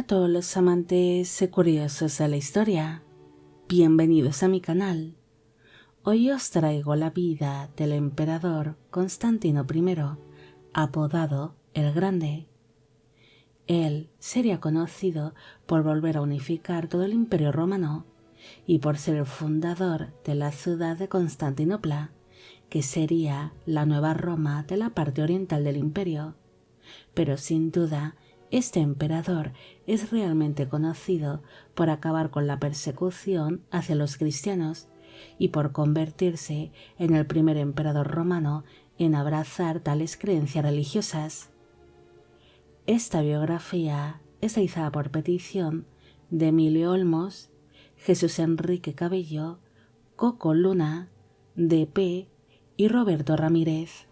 todos los amantes y curiosos de la historia, bienvenidos a mi canal. Hoy os traigo la vida del emperador Constantino I, apodado el Grande. Él sería conocido por volver a unificar todo el Imperio Romano y por ser el fundador de la ciudad de Constantinopla, que sería la nueva Roma de la parte oriental del imperio. Pero sin duda, este emperador es realmente conocido por acabar con la persecución hacia los cristianos y por convertirse en el primer emperador romano en abrazar tales creencias religiosas. Esta biografía es realizada por petición de Emilio Olmos, Jesús Enrique Cabello, Coco Luna, D.P. y Roberto Ramírez.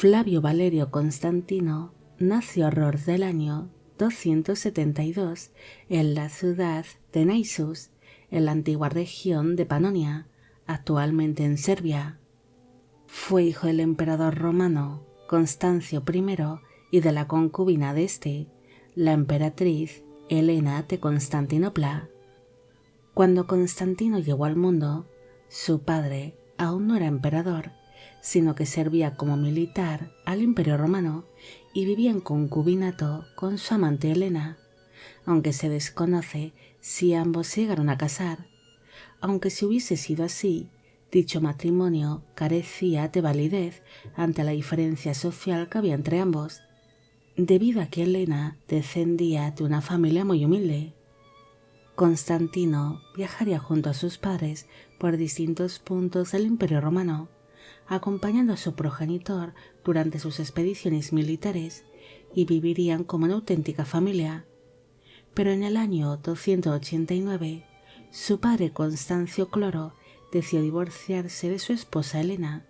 Flavio Valerio Constantino nació alrededor del año 272 en la ciudad de Naissus, en la antigua región de Panonia, actualmente en Serbia. Fue hijo del emperador romano Constancio I y de la concubina de este, la emperatriz Helena de Constantinopla. Cuando Constantino llegó al mundo, su padre aún no era emperador, sino que servía como militar al Imperio Romano y vivía en concubinato con su amante Helena, aunque se desconoce si ambos llegaron a casar. Aunque si hubiese sido así, dicho matrimonio carecía de validez ante la diferencia social que había entre ambos, debido a que Helena descendía de una familia muy humilde. Constantino viajaría junto a sus padres por distintos puntos del Imperio Romano, acompañando a su progenitor durante sus expediciones militares, y vivirían como una auténtica familia. Pero en el año 289, su padre Constancio Cloro decidió divorciarse de su esposa Helena,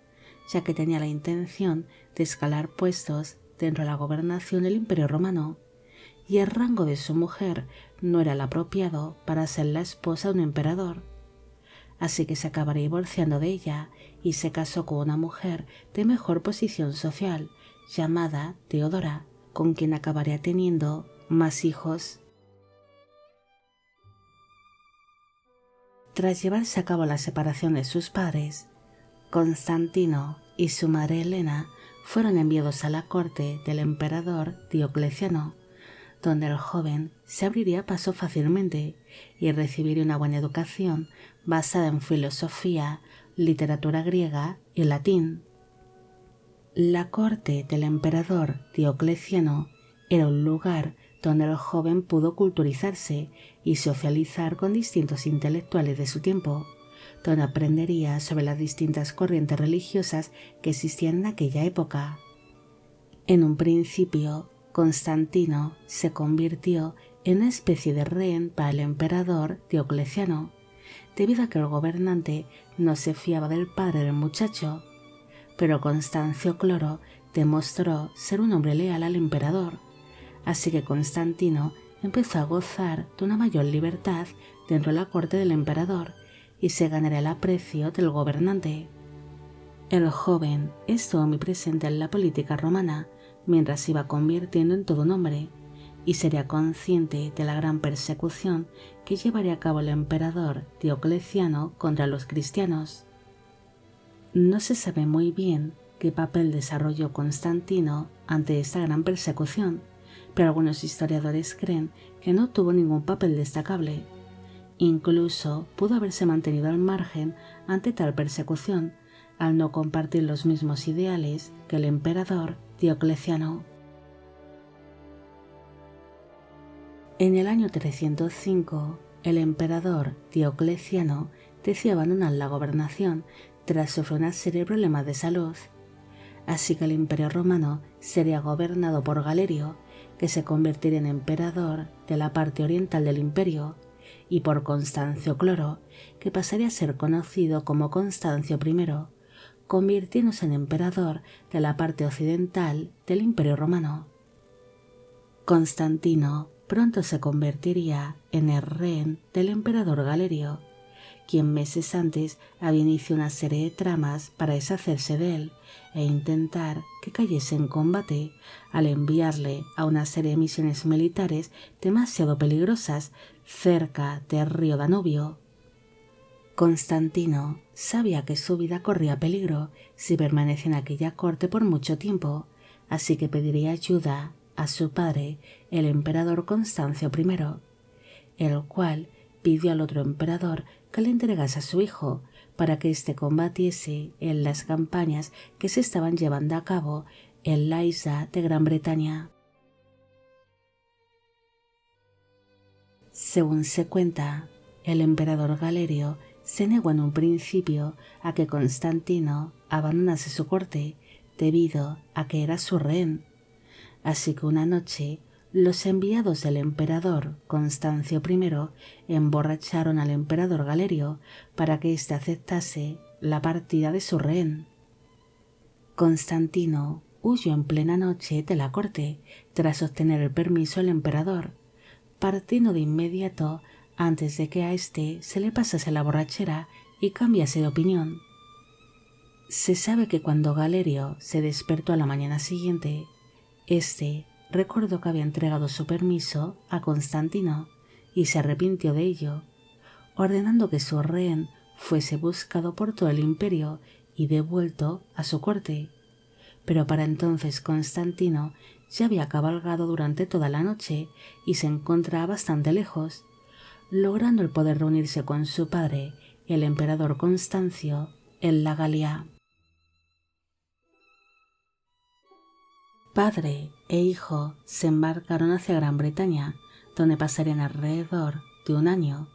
ya que tenía la intención de escalar puestos dentro de la gobernación del Imperio Romano, y el rango de su mujer no era el apropiado para ser la esposa de un emperador. Así que se acabaría divorciando de ella y se casó con una mujer de mejor posición social, llamada Teodora, con quien acabaría teniendo más hijos. Tras llevarse a cabo la separación de sus padres, Constantino y su madre Helena fueron enviados a la corte del emperador Diocleciano, donde el joven se abriría paso fácilmente y recibiría una buena educación basada en filosofía, literatura griega y latín. La corte del emperador Diocleciano era un lugar donde el joven pudo culturizarse y socializar con distintos intelectuales de su tiempo, donde aprendería sobre las distintas corrientes religiosas que existían en aquella época. En un principio, Constantino se convirtió en una especie de rehén para el emperador Diocleciano, debido a que el gobernante no se fiaba del padre del muchacho, pero Constancio Cloro demostró ser un hombre leal al emperador, así que Constantino empezó a gozar de una mayor libertad dentro de la corte del emperador y se ganaría el aprecio del gobernante. El joven estuvo muy presente en la política romana mientras se iba convirtiendo en todo un hombre, y sería consciente de la gran persecución que llevaría a cabo el emperador Diocleciano contra los cristianos. No se sabe muy bien qué papel desarrolló Constantino ante esta gran persecución, pero algunos historiadores creen que no tuvo ningún papel destacable. Incluso pudo haberse mantenido al margen ante tal persecución, al no compartir los mismos ideales que el emperador Diocleciano. En el año 305, el emperador Diocleciano decidió abandonar la gobernación tras sufrir una serie de problemas de salud. Así que el Imperio Romano sería gobernado por Galerio, que se convertiría en emperador de la parte oriental del imperio, y por Constancio Cloro, que pasaría a ser conocido como Constancio I, convirtiéndose en emperador de la parte occidental del Imperio Romano. Constantino pronto se convertiría en el rehén del emperador Galerio, quien meses antes había iniciado una serie de tramas para deshacerse de él e intentar que cayese en combate al enviarle a una serie de misiones militares demasiado peligrosas cerca del río Danubio. Constantino sabía que su vida corría peligro si permanecía en aquella corte por mucho tiempo, así que pediría ayuda a su padre, el emperador Constancio I, el cual pidió al otro emperador que le entregase a su hijo para que éste combatiese en las campañas que se estaban llevando a cabo en la isla de Gran Bretaña. Según se cuenta, el emperador Galerio se negó en un principio a que Constantino abandonase su corte debido a que era su rehén. Así que una noche los enviados del emperador Constancio I emborracharon al emperador Galerio para que éste aceptase la partida de su rehén. Constantino huyó en plena noche de la corte tras obtener el permiso del emperador, partiendo de inmediato antes de que a éste se le pasase la borrachera y cambiase de opinión. Se sabe que cuando Galerio se despertó a la mañana siguiente, éste recordó que había entregado su permiso a Constantino y se arrepintió de ello, ordenando que su rehén fuese buscado por todo el imperio y devuelto a su corte. Pero para entonces Constantino ya había cabalgado durante toda la noche y se encontraba bastante lejos, logrando el poder reunirse con su padre, el emperador Constancio, en la Galia. Padre e hijo se embarcaron hacia Gran Bretaña, donde pasarían alrededor de un año,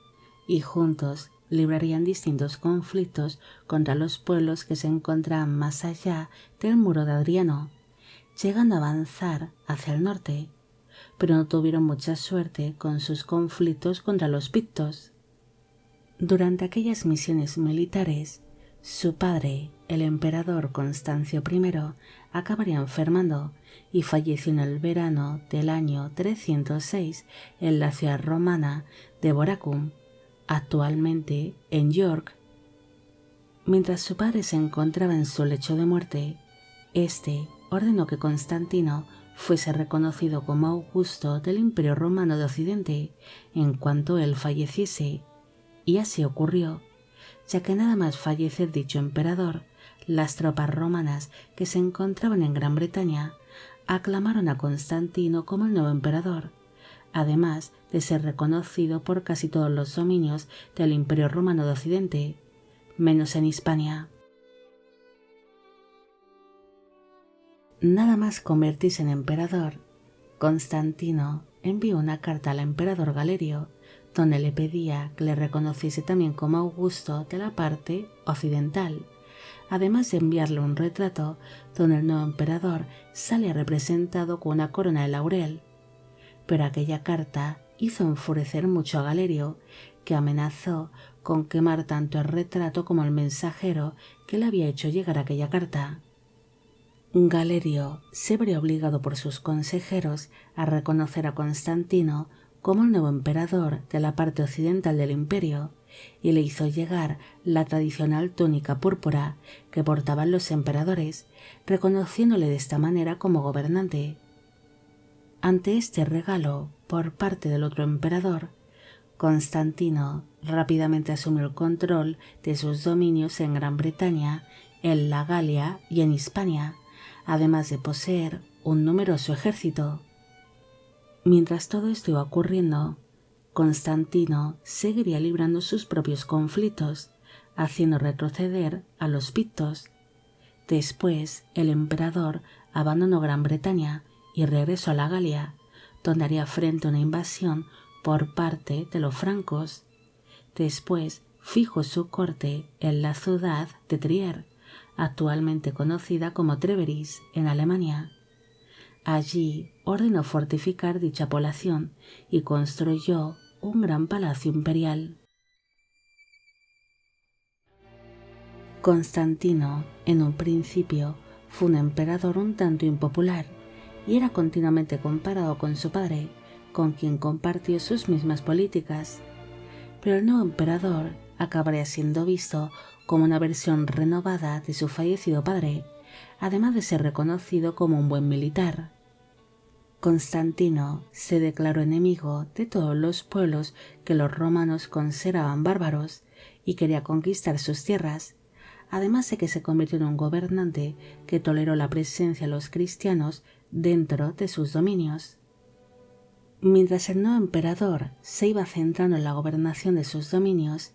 y juntos librarían distintos conflictos contra los pueblos que se encontraban más allá del muro de Adriano, llegando a avanzar hacia el norte, pero no tuvieron mucha suerte con sus conflictos contra los pictos. Durante aquellas misiones militares, su padre, el emperador Constancio I, acabaría enfermando y falleció en el verano del año 306 en la ciudad romana de Boracum, actualmente en York. Mientras su padre se encontraba en su lecho de muerte, éste ordenó que Constantino fuese reconocido como Augusto del Imperio Romano de Occidente en cuanto él falleciese, y así ocurrió, ya que nada más fallecer dicho emperador, las tropas romanas que se encontraban en Gran Bretaña aclamaron a Constantino como el nuevo emperador, además de ser reconocido por casi todos los dominios del Imperio Romano de Occidente, menos en Hispania. Nada más convertirse en emperador, Constantino envió una carta al emperador Galerio, donde le pedía que le reconociese también como Augusto de la parte occidental, además de enviarle un retrato donde el nuevo emperador sale representado con una corona de laurel. Pero aquella carta hizo enfurecer mucho a Galerio, que amenazó con quemar tanto el retrato como el mensajero que le había hecho llegar aquella carta. Galerio se vería obligado por sus consejeros a reconocer a Constantino como el nuevo emperador de la parte occidental del imperio, y le hizo llegar la tradicional túnica púrpura que portaban los emperadores, reconociéndole de esta manera como gobernante. Ante este regalo por parte del otro emperador, Constantino rápidamente asumió el control de sus dominios en Gran Bretaña, en la Galia y en Hispania, además de poseer un numeroso ejército. Mientras todo esto iba ocurriendo, Constantino seguiría librando sus propios conflictos, haciendo retroceder a los pictos. Después, el emperador abandonó Gran Bretaña y regresó a la Galia, donde haría frente a una invasión por parte de los francos. Después, fijó su corte en la ciudad de Trier, actualmente conocida como Treveris, en Alemania. Allí ordenó fortificar dicha población y construyó un gran palacio imperial. Constantino, en un principio, fue un emperador un tanto impopular y era continuamente comparado con su padre, con quien compartió sus mismas políticas. Pero el nuevo emperador acabaría siendo visto como una versión renovada de su fallecido padre, además de ser reconocido como un buen militar. Constantino se declaró enemigo de todos los pueblos que los romanos consideraban bárbaros y quería conquistar sus tierras, además de que se convirtió en un gobernante que toleró la presencia de los cristianos dentro de sus dominios. Mientras el nuevo emperador se iba centrando en la gobernación de sus dominios,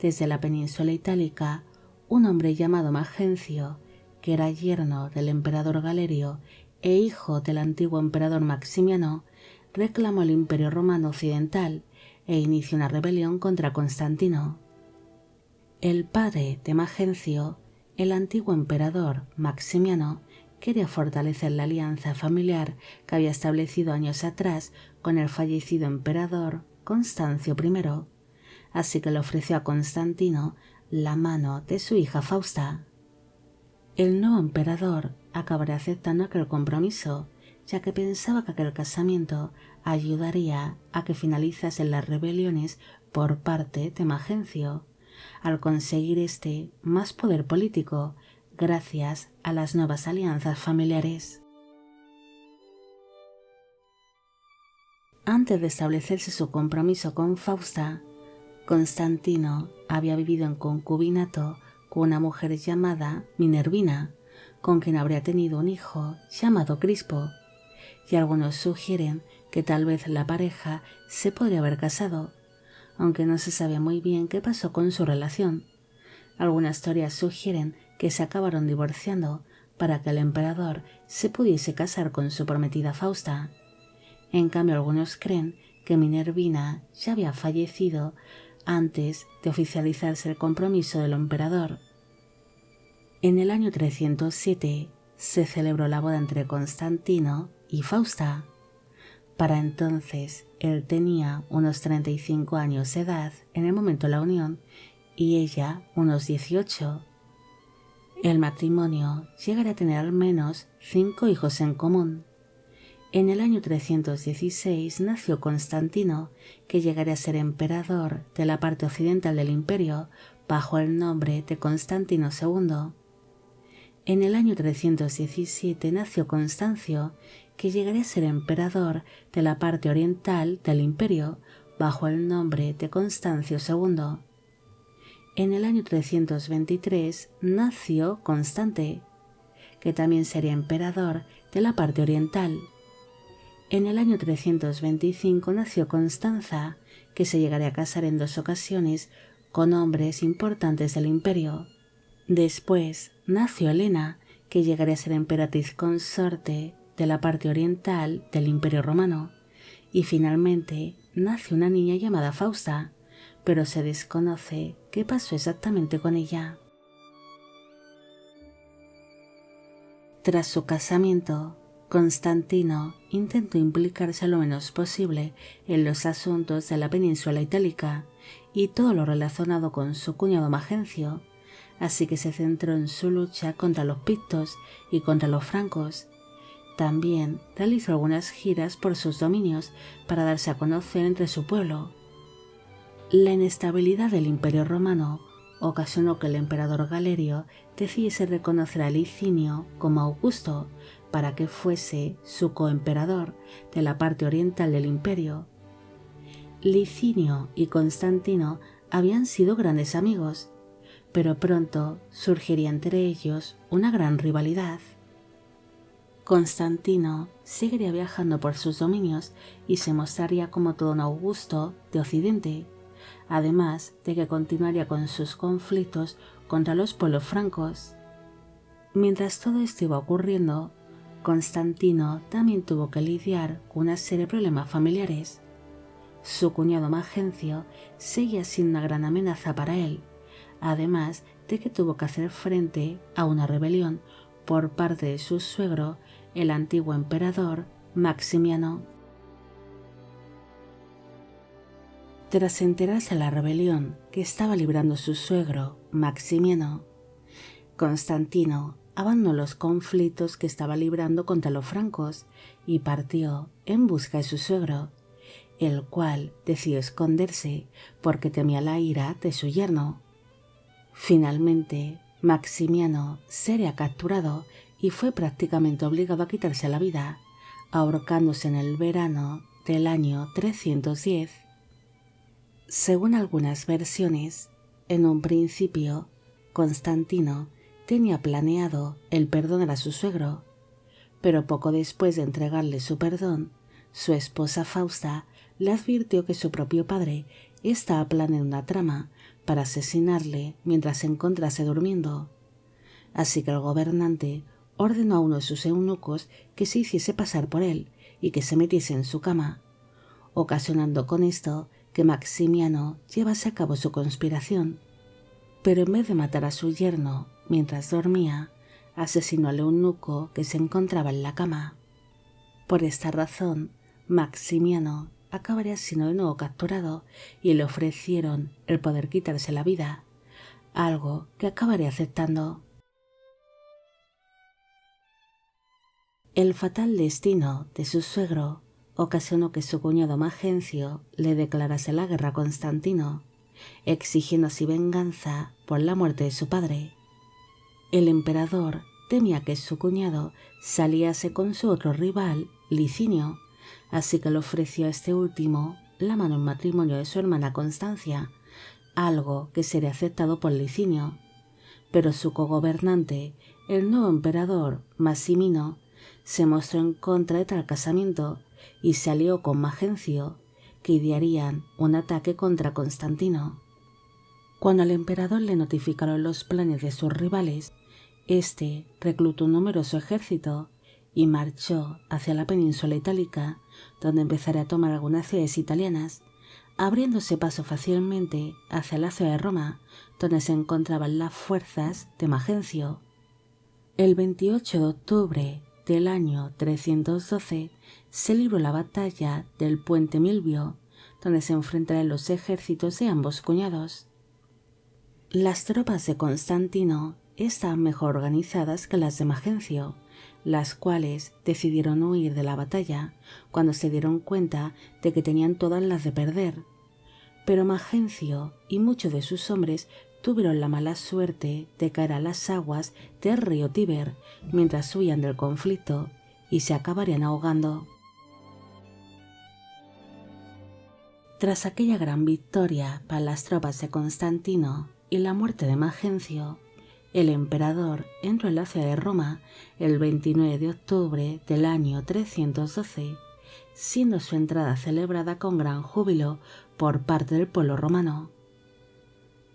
desde la península itálica, un hombre llamado Magencio, que era yerno del emperador Galerio e hijo del antiguo emperador Maximiano, reclamó el Imperio Romano Occidental e inició una rebelión contra Constantino. El padre de Magencio, el antiguo emperador Maximiano, quería fortalecer la alianza familiar que había establecido años atrás con el fallecido emperador Constancio I, así que le ofreció a Constantino la mano de su hija Fausta. El nuevo emperador acabaría aceptando aquel compromiso, ya que pensaba que aquel casamiento ayudaría a que finalizasen las rebeliones por parte de Magencio, al conseguir más poder político gracias a las nuevas alianzas familiares. Antes de establecerse su compromiso con Fausta, Constantino había vivido en concubinato con una mujer llamada Minervina, con quien habría tenido un hijo llamado Crispo, y algunos sugieren que tal vez la pareja se podría haber casado, aunque no se sabe muy bien qué pasó con su relación. Algunas teorías sugieren que se acabaron divorciando para que el emperador se pudiese casar con su prometida Fausta. En cambio, algunos creen que Minervina ya había fallecido antes de oficializarse el compromiso del emperador. En el año 307 se celebró la boda entre Constantino y Fausta. Para entonces él tenía unos 35 años de edad en el momento de la unión y ella unos 18. El matrimonio llegaría a tener al menos 5 hijos en común. En el año 316 nació Constantino, que llegaría a ser emperador de la parte occidental del imperio bajo el nombre de Constantino II. En el año 317 nació Constancio, que llegaría a ser emperador de la parte oriental del imperio bajo el nombre de Constancio II. En el año 323 nació Constante, que también sería emperador de la parte oriental. En el año 325 nació Constanza, que se llegaría a casar en 2 ocasiones con hombres importantes del imperio. Después nació Helena, que llegaría a ser emperatriz consorte de la parte oriental del Imperio Romano. Y finalmente nació una niña llamada Fausta, pero se desconoce qué pasó exactamente con ella. Tras su casamiento, Constantino intentó implicarse lo menos posible en los asuntos de la península itálica y todo lo relacionado con su cuñado Magencio, así que se centró en su lucha contra los pictos y contra los francos. También realizó algunas giras por sus dominios para darse a conocer entre su pueblo. La inestabilidad del Imperio Romano ocasionó que el emperador Galerio decidiese reconocer a Licinio como Augusto para que fuese su coemperador de la parte oriental del imperio. Licinio y Constantino habían sido grandes amigos, pero pronto surgiría entre ellos una gran rivalidad. Constantino seguiría viajando por sus dominios y se mostraría como todo un Augusto de Occidente, además de que continuaría con sus conflictos contra los pueblos francos. Mientras todo esto iba ocurriendo, Constantino también tuvo que lidiar con una serie de problemas familiares. Su cuñado Magencio seguía siendo una gran amenaza para él, además de que tuvo que hacer frente a una rebelión por parte de su suegro, el antiguo emperador Maximiano. Tras enterarse de la rebelión que estaba librando su suegro Maximiano, Constantino abandonó los conflictos que estaba librando contra los francos y partió en busca de su suegro. el cual decidió esconderse porque temía la ira de su yerno. Finalmente, Maximiano sería capturado y fue prácticamente obligado a quitarse la vida, ahorcándose en el verano del año 310. Según algunas versiones, en un principio, Constantino tenía planeado el perdonar a su suegro, pero poco después de entregarle su perdón, su esposa Fausta le advirtió que su propio padre estaba planeando una trama para asesinarle mientras se encontrase durmiendo. Así que el gobernante ordenó a uno de sus eunucos que se hiciese pasar por él y que se metiese en su cama, ocasionando con esto que Maximiano llevase a cabo su conspiración. Pero en vez de matar a su yerno mientras dormía, asesinó al eunuco que se encontraba en la cama. Por esta razón, Maximiano acabaría siendo de nuevo capturado y le ofrecieron el poder quitarse la vida, algo que acabaría aceptando. El fatal destino de su suegro ocasionó que su cuñado Magencio le declarase la guerra a Constantino, exigiendo así venganza por la muerte de su padre. El emperador temía que su cuñado saliese con su otro rival, Licinio, así que le ofreció a este último la mano en matrimonio de su hermana Constancia, algo que sería aceptado por Licinio. Pero su cogobernante, el nuevo emperador Massimino, se mostró en contra de tal casamiento y se alió con Magencio, que idearían un ataque contra Constantino. Cuando al emperador le notificaron los planes de sus rivales, este reclutó un numeroso ejército y marchó hacia la península itálica, donde empezaría a tomar algunas ciudades italianas, abriéndose paso fácilmente hacia la ciudad de Roma, donde se encontraban las fuerzas de Magencio. El 28 de octubre del año 312 se libró la batalla del puente Milvio, donde se enfrentaron los ejércitos de ambos cuñados. Las tropas de Constantino estaban mejor organizadas que las de Magencio, las cuales decidieron huir de la batalla cuando se dieron cuenta de que tenían todas las de perder. Pero Magencio y muchos de sus hombres tuvieron la mala suerte de caer a las aguas del río Tíber mientras huían del conflicto y se acabarían ahogando. Tras aquella gran victoria para las tropas de Constantino y la muerte de Magencio, el emperador entró en la ciudad de Roma el 29 de octubre del año 312, siendo su entrada celebrada con gran júbilo por parte del pueblo romano.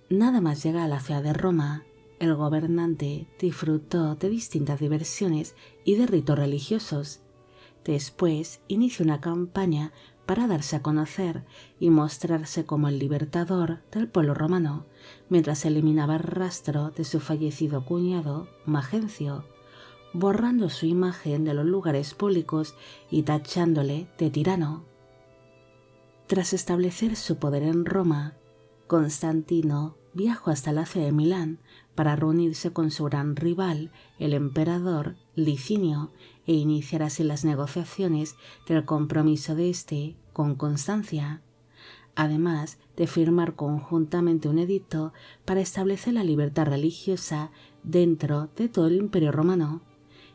Nada más llegar a la ciudad de Roma, el gobernante disfrutó de distintas diversiones y de ritos religiosos. Después inició una campaña para darse a conocer y mostrarse como el libertador del pueblo romano, mientras eliminaba el rastro de su fallecido cuñado Magencio, borrando su imagen de los lugares públicos y tachándole de tirano. Tras establecer su poder en Roma, Constantino viajó hasta la ciudad de Milán para reunirse con su gran rival, el emperador Licinio, e iniciar así las negociaciones del compromiso de este con Constancia, además de firmar conjuntamente un edicto para establecer la libertad religiosa dentro de todo el Imperio Romano,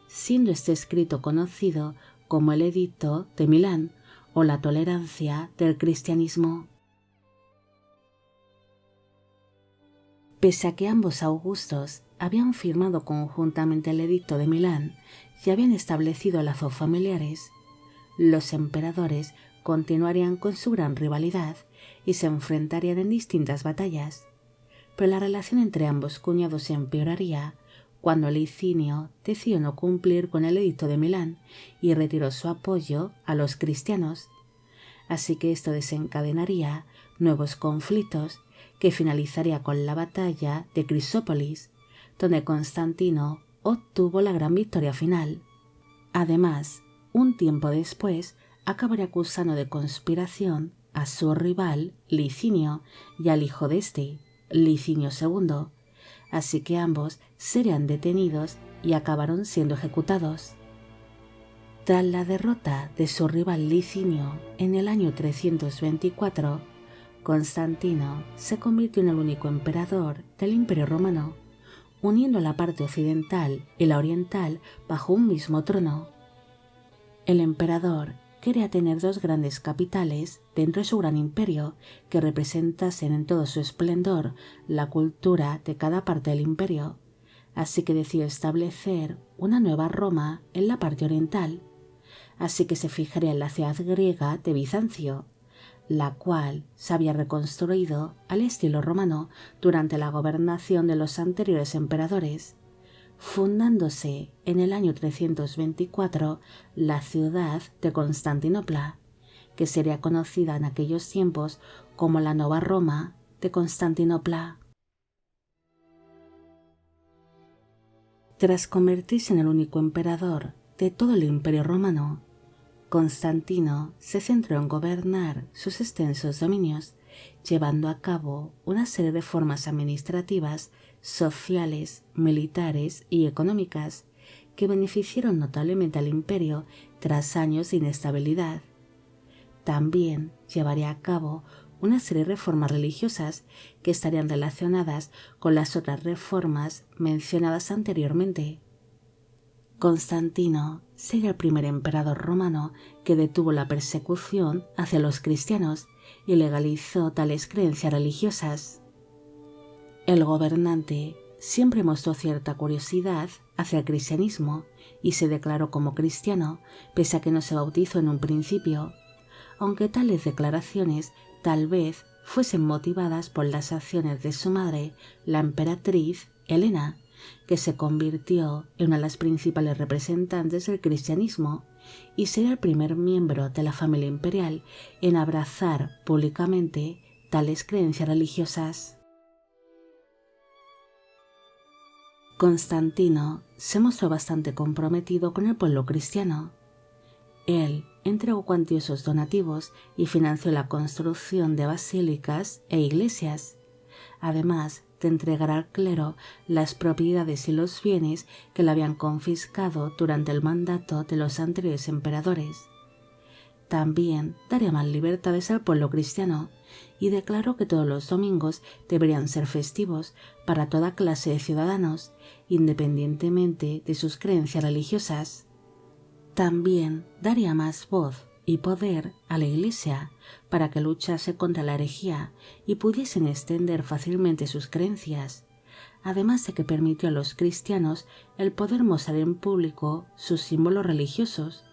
siendo este escrito conocido como el Edicto de Milán o la tolerancia del cristianismo. Pese a que ambos augustos habían firmado conjuntamente el Edicto de Milán y habían establecido lazos familiares, los emperadores continuarían con su gran rivalidad y se enfrentarían en distintas batallas, pero la relación entre ambos cuñados se empeoraría cuando Licinio decidió no cumplir con el Edicto de Milán y retiró su apoyo a los cristianos, así que esto desencadenaría nuevos conflictos que finalizaría con la batalla de Crisópolis, donde Constantino obtuvo la gran victoria final. Además, un tiempo después, acabaría acusando de conspiración a su rival Licinio y al hijo de este, Licinio II, así que ambos serían detenidos y acabaron siendo ejecutados. Tras la derrota de su rival Licinio en el año 324, Constantino se convirtió en el único emperador del Imperio Romano, uniendo la parte occidental y la oriental bajo un mismo trono. El emperador quería tener dos grandes capitales dentro de su gran imperio que representasen en todo su esplendor la cultura de cada parte del imperio, así que decidió establecer una nueva Roma en la parte oriental, así que se fijaría en la ciudad griega de Bizancio, la cual se había reconstruido al estilo romano durante la gobernación de los anteriores emperadores, fundándose en el año 324 la ciudad de Constantinopla, que sería conocida en aquellos tiempos como la Nueva Roma de Constantinopla. Tras convertirse en el único emperador de todo el Imperio Romano, Constantino se centró en gobernar sus extensos dominios, llevando a cabo una serie de reformas administrativas, sociales, militares y económicas que beneficiaron notablemente al imperio tras años de inestabilidad. También llevaría a cabo una serie de reformas religiosas que estarían relacionadas con las otras reformas mencionadas anteriormente. Constantino sería el primer emperador romano que detuvo la persecución hacia los cristianos y legalizó tales creencias religiosas. El gobernante siempre mostró cierta curiosidad hacia el cristianismo y se declaró como cristiano, pese a que no se bautizó en un principio, aunque tales declaraciones tal vez fuesen motivadas por las acciones de su madre, la emperatriz Helena, que se convirtió en una de las principales representantes del cristianismo y sería el primer miembro de la familia imperial en abrazar públicamente tales creencias religiosas. Constantino se mostró bastante comprometido con el pueblo cristiano. Él entregó cuantiosos donativos y financió la construcción de basílicas e iglesias, además de entregar al clero las propiedades y los bienes que le habían confiscado durante el mandato de los anteriores emperadores. También daría más libertades al pueblo cristiano y declaró que todos los domingos deberían ser festivos para toda clase de ciudadanos, independientemente de sus creencias religiosas. También daría más voz y poder a la Iglesia para que luchase contra la herejía y pudiesen extender fácilmente sus creencias, además de que permitió a los cristianos el poder mostrar en público sus símbolos religiosos,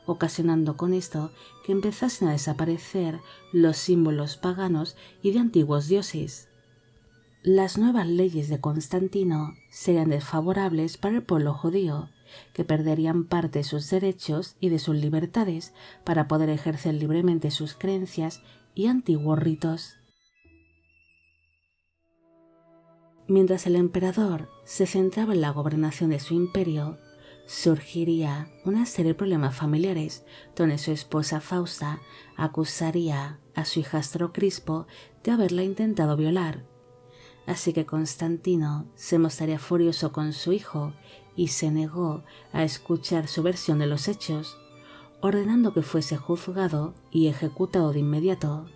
ocasionando con esto que empezasen a desaparecer los símbolos paganos y de antiguos dioses. Las nuevas leyes de Constantino serían desfavorables para el pueblo judío, que perderían parte de sus derechos y de sus libertades para poder ejercer libremente sus creencias y antiguos ritos. Mientras el emperador se centraba en la gobernación de su imperio, surgiría una serie de problemas familiares donde su esposa Fausta acusaría a su hijastro Crispo de haberla intentado violar. Así que Constantino se mostraría furioso con su hijo y se negó a escuchar su versión de los hechos, ordenando que fuese juzgado y ejecutado de inmediato.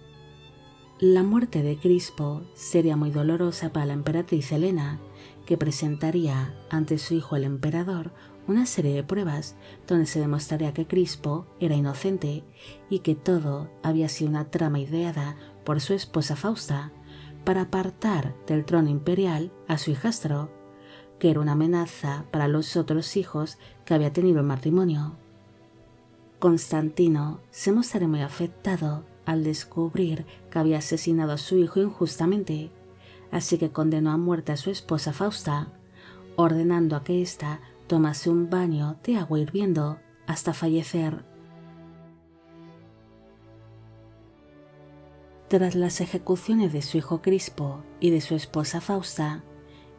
La muerte de Crispo sería muy dolorosa para la emperatriz Helena, que presentaría ante su hijo el emperador una serie de pruebas donde se demostraría que Crispo era inocente y que todo había sido una trama ideada por su esposa Fausta para apartar del trono imperial a su hijastro, que era una amenaza para los otros hijos que había tenido el matrimonio. Constantino se mostraría muy afectado al descubrir que había asesinado a su hijo injustamente, así que condenó a muerte a su esposa Fausta, ordenando a que ésta tomase un baño de agua hirviendo hasta fallecer. Tras las ejecuciones de su hijo Crispo y de su esposa Fausta,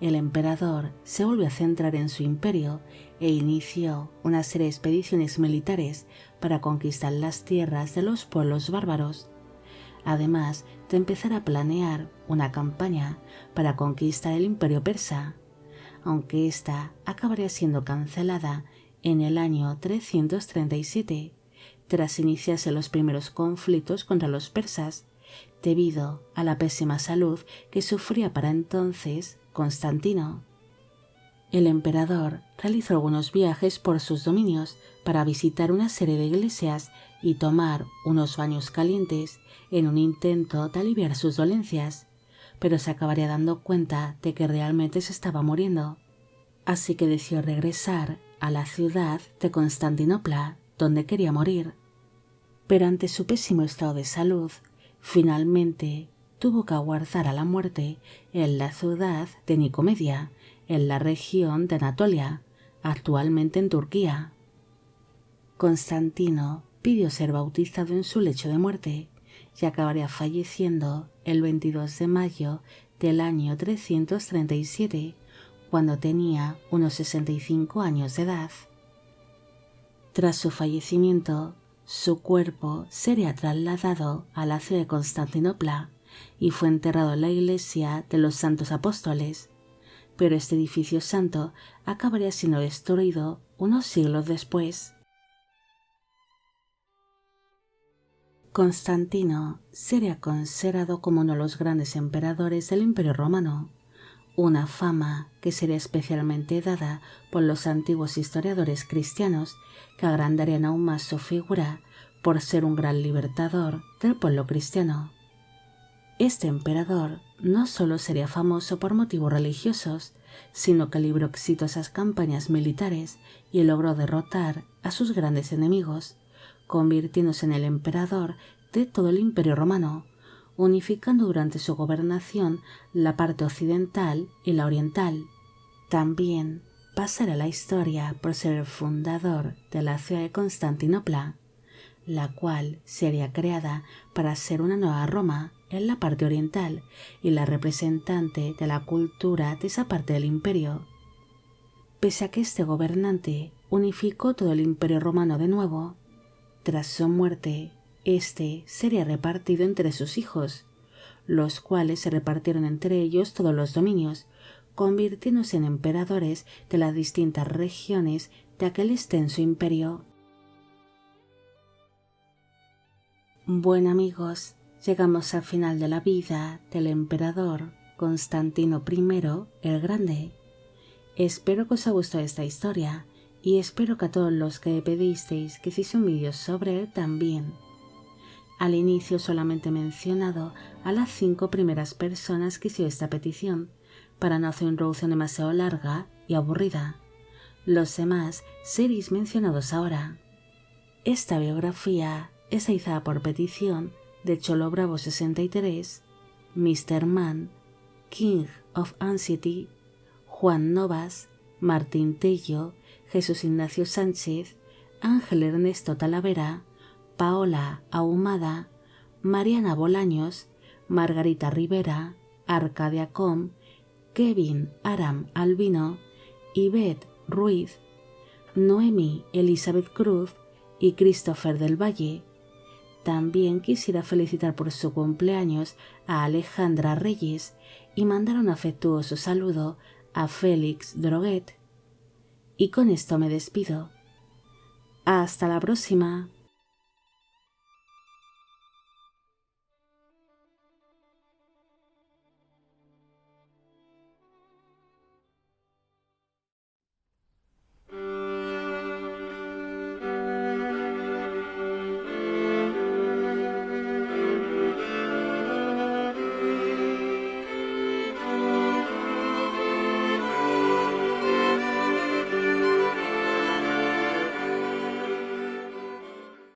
el emperador se volvió a centrar en su imperio e inició una serie de expediciones militares para conquistar las tierras de los pueblos bárbaros, además de empezar a planear una campaña para conquistar el imperio persa, aunque ésta acabaría siendo cancelada en el año 337, tras iniciarse los primeros conflictos contra los persas, debido a la pésima salud que sufría para entonces Constantino. El emperador realizó algunos viajes por sus dominios para visitar una serie de iglesias y tomar unos baños calientes en un intento de aliviar sus dolencias, pero se acabaría dando cuenta de que realmente se estaba muriendo. Así que decidió regresar a la ciudad de Constantinopla, donde quería morir. Pero ante su pésimo estado de salud, finalmente tuvo que aguardar a la muerte en la ciudad de Nicomedia, en la región de Anatolia, actualmente en Turquía. Constantino pidió ser bautizado en su lecho de muerte y acabaría falleciendo el 22 de mayo del año 337, cuando tenía unos 65 años de edad. Tras su fallecimiento, su cuerpo sería trasladado a la ciudad de Constantinopla y fue enterrado en la iglesia de los Santos Apóstoles, pero este edificio santo acabaría siendo destruido unos siglos después. Constantino sería considerado como uno de los grandes emperadores del Imperio Romano, una fama que sería especialmente dada por los antiguos historiadores cristianos, que agrandarían aún más su figura por ser un gran libertador del pueblo cristiano. Este emperador no solo sería famoso por motivos religiosos, sino que libró exitosas campañas militares y logró derrotar a sus grandes enemigos, convirtiéndose en el emperador de todo el Imperio Romano, unificando durante su gobernación la parte occidental y la oriental. También pasará a la historia por ser el fundador de la ciudad de Constantinopla, la cual sería creada para ser una nueva Roma en la parte oriental y la representante de la cultura de esa parte del imperio. Pese a que este gobernante unificó todo el Imperio Romano de nuevo, tras su muerte, este sería repartido entre sus hijos, los cuales se repartieron entre ellos todos los dominios, convirtiéndose en emperadores de las distintas regiones de aquel extenso imperio. Bueno amigos, llegamos al final de la vida del emperador Constantino I el Grande. Espero que os haya gustado esta historia y espero que a todos los que pedisteis que hiciese un vídeo sobre él también. Al inicio solamente he mencionado a las 5 primeras personas que hicieron esta petición, para no hacer una introducción demasiado larga y aburrida. Los demás seréis mencionados ahora. Esta biografía es realizada por petición de Cholo Bravo 63, Mr. Man, King of Anxiety, Juan Novas, Martín Tello, Jesús Ignacio Sánchez, Ángel Ernesto Talavera, Paola Ahumada, Mariana Bolaños, Margarita Rivera, Arcadia Com, Kevin Aram Albino, Ivette Ruiz, Noemi Elizabeth Cruz y Christopher del Valle. También quisiera felicitar por su cumpleaños a Alejandra Reyes y mandar un afectuoso saludo a Félix Droguet. Y con esto me despido. Hasta la próxima.